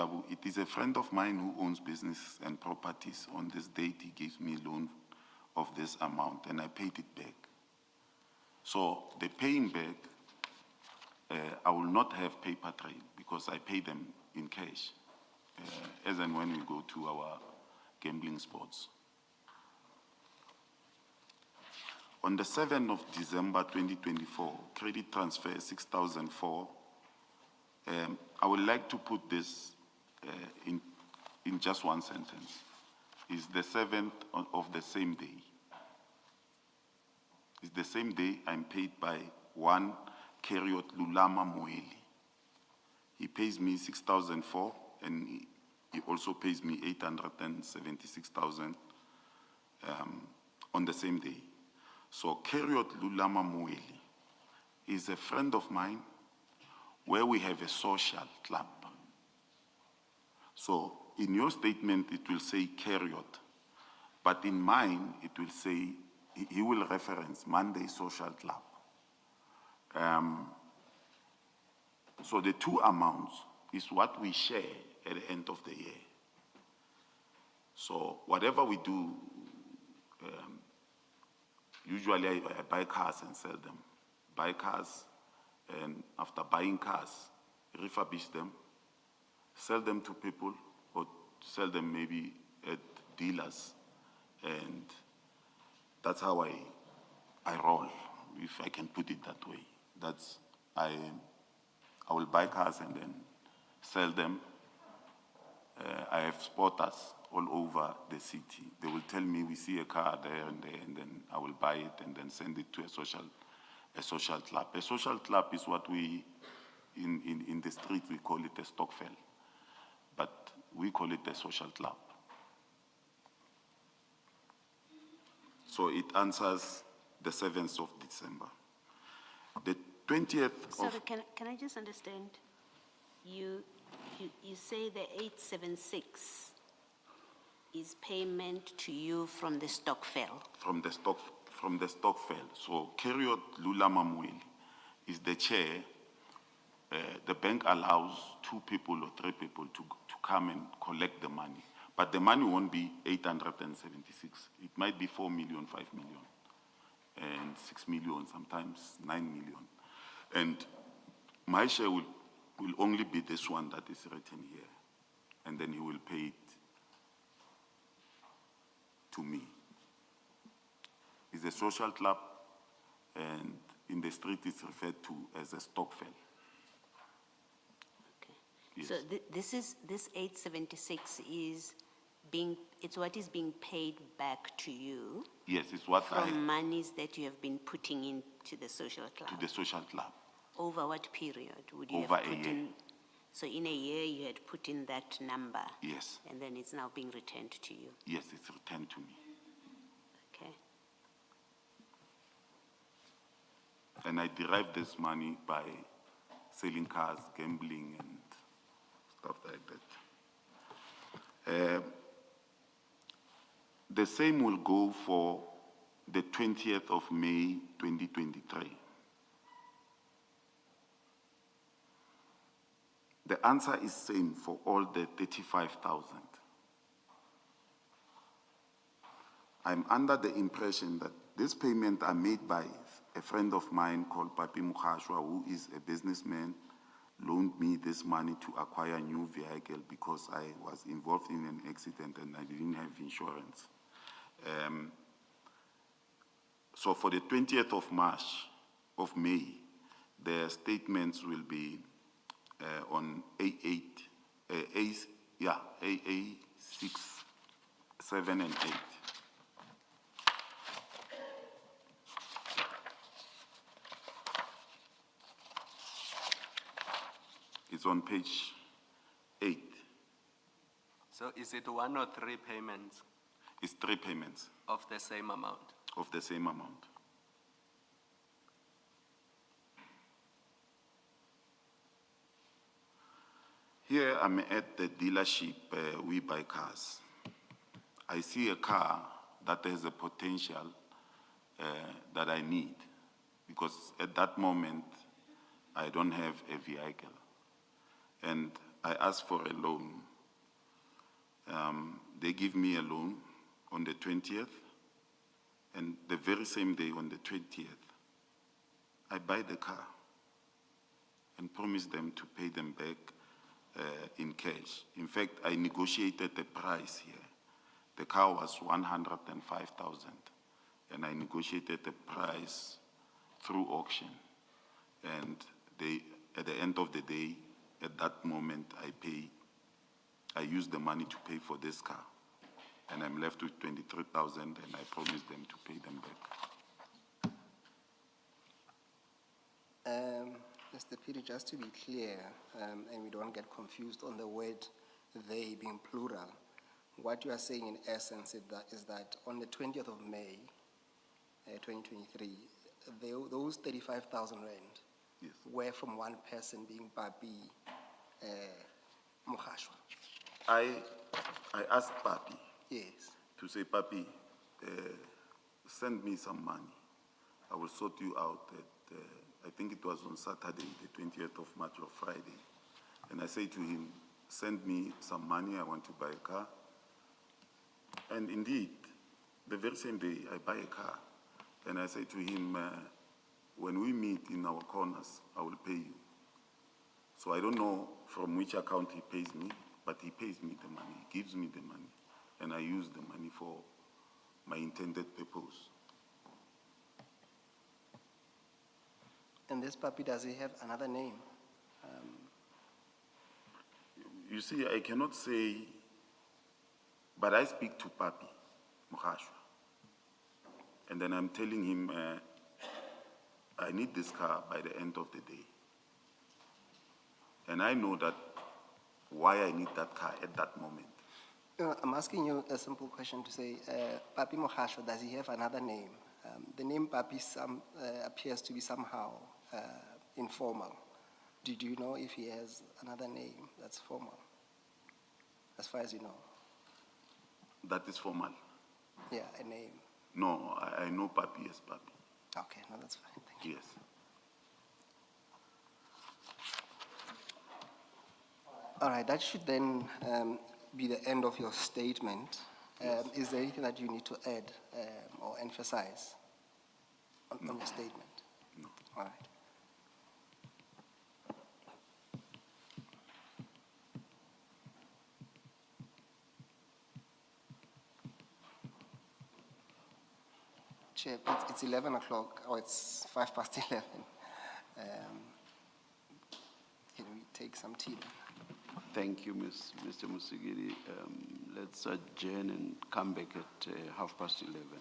Jabu, it is a friend of mine who owns businesses and properties. On this date, he gave me a loan of this amount, and I paid it back. So the paying back, I will not have paper trail because I pay them in cash, as and when we go to our gambling spots. On the 7th of December 2024, credit transfer 6,004. I would like to put this in just one sentence. It's the 7th of the same day. It's the same day I'm paid by one Keriot Lulama Moeli. He pays me 6,004 and he also pays me 876,000 on the same day. So Keriot Lulama Moeli is a friend of mine where we have a social club. So in your statement, it will say Keriot, but in mine, it will say, he will reference Monday Social Club. So the two amounts is what we share at the end of the year. So whatever we do, usually I buy cars and sell them. Buy cars, and after buying cars, refurbish them, sell them to people, or sell them maybe at dealers. And that's how I roll, if I can put it that way. That's, I will buy cars and then sell them. I have spotters all over the city. They will tell me, we see a car there, and then I will buy it and then send it to a social club. A social club is what we, in the street, we call it a stockfell, but we call it a social club. So it answers the 7th of December. The 20th Sorry, of... can I just understand? You say the 876 is payment to you from the stockfell. From the stockfell. So Keriot Lula Mamueli is the chair. The bank allows 2 people or 3 people to come and collect the money. But the money won't be 876. It might be 4 million, 5 million, and 6 million, sometimes 9 million. And my share will only be this one that is written here. And then he will pay it to me. It's a social club, and in the street it's referred to as a stockfell. Okay. Yes. So this 876 is it's what is being paid back to you. Yes, it's what from monies that you have been putting into the social club. To the social club. Over what period would you Over have put a year. in? So in a year you had put in that number. Yes. And then it's now being returned to you. Yes, it's returned to me. Okay. And I derive this money by selling cars, gambling, and stuff like that. The same will go for the 20th of May, 2023. The answer is same for all the 35,000. I'm under the impression that this payment are made by a friend of mine called Papi Mukhashwa, who is a businessman, loaned me this money to acquire a new vehicle because I was involved in an accident and I didn't have insurance. So for the 20th of May, the statements will be on AA6, 7, and 8. It's on page 8. So is it 1 or 3 payments It's 3 payments of the same amount? of the same amount. Here I'm at the dealership, we buy cars. I see a car that has a potential that I need, because at that moment I don't have a vehicle. And I asked for a loan. They give me a loan on the 20th, and the very same day, on the 20th, I buy the car and promise them to pay them back in cash. In fact, I negotiated the price here. The car was 105,000, and I negotiated the price through auction. And at the end of the day, at that moment, I use the money to pay for this car. And I'm left with 23,000, and I promise them to pay them back. Mr. Phiri, just to be clear, and we don't get confused on the word they being plural, what you are saying in essence is that on the 20th of May, 2023, those 35,000 rand Yes. were from one person being Papi Mohashwa. I asked Papi Yes. to say, Papi, send me some money. I will sort you out at, I think it was on Saturday, the 20th of March or Friday. And I say to him, send me some money, I want to buy a car. And indeed, the very same day, I buy a car. And I say to him, when we meet in our corners, I will pay you. So I don't know from which account he pays me, but he pays me the money, he gives me the money, and I use the money for my intended purpose. And this Papi, does he have another name? You see, I cannot say, but I speak to Papi Mohashwa. And then I'm telling him, I need this car by the end of the day. And I know that why I need that car at that moment. I'm asking you a simple question to say, Papi Mohashwa, does he have another name? The name Papi appears to be somehow informal. Did you know if he has another name that's formal, as far as you know? That is formal. Yeah, a name. No, I know Papi as Papi. Okay, no, that's fine, thank you. Yes. All right, that should then be the end of your statement. Yes. Is there anything that you need to add or emphasize on your statement? No. All right. Chair, it's 11 o'clock, or it's 11:05. Can we take some tea then? Thank you, Mr. Musigiri. Let's adjourn and come back at 11:30.